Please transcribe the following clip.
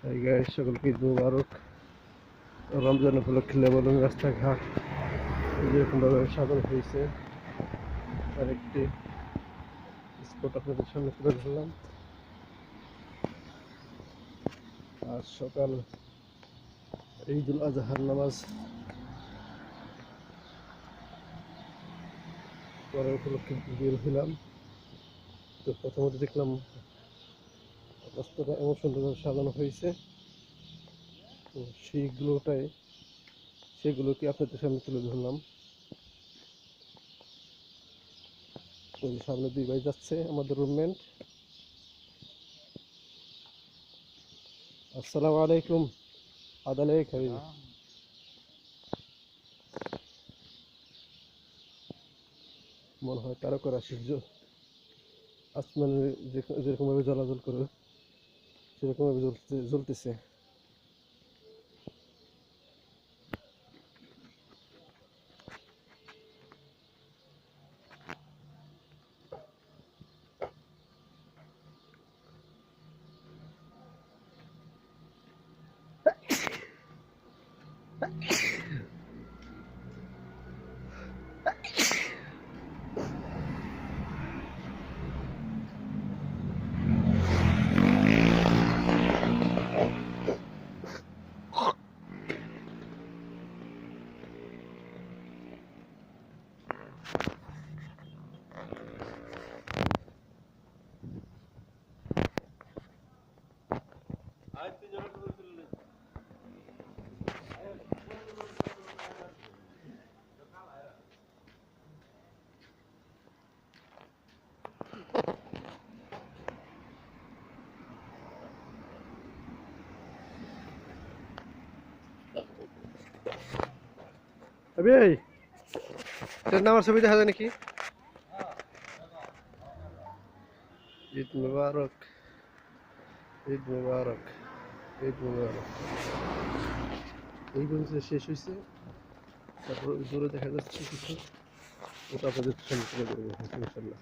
এই গাইস, সকলকে ঈদ মুবারক। রমজান উপলক্ষে লেবলং রাস্তাঘাট যেরকমভাবে সাজানো হয়েছে, তার একটি স্পট আপনাদের সামনে তুলে ধরলাম। আজ সকাল ঈদুল আজহার নামাজ পরে উপলক্ষে বের হইলাম। তো প্রথমত দেখলাম রাস্তাটা এমন সুন্দরভাবে সাজানো হয়েছে, তো সেগুলোকে আপনাদের সামনে তুলে ধরলাম। সামনে দুই ভাই যাচ্ছে, আমাদের রুমমেট। আসসালামু আলাইকুম। আদালে খাবি মনে হয় তারকা সূর্য আসমানে যেরকমভাবে জ্বলাজ্বল করে সেরকমভাবে জ্বলতেছে। এই নামার ছবি দেখা যায় নাকি? ঈদ মুবারক, ঈদ মুবারক, ঈদ মুবারক। এই পর্যন্ত শেষ হয়েছে, তারপর দূরে দেখা যাচ্ছে কিছু, ওটা আপনাদের সামনে তুলে ধরবো ইনশাল্লাহ।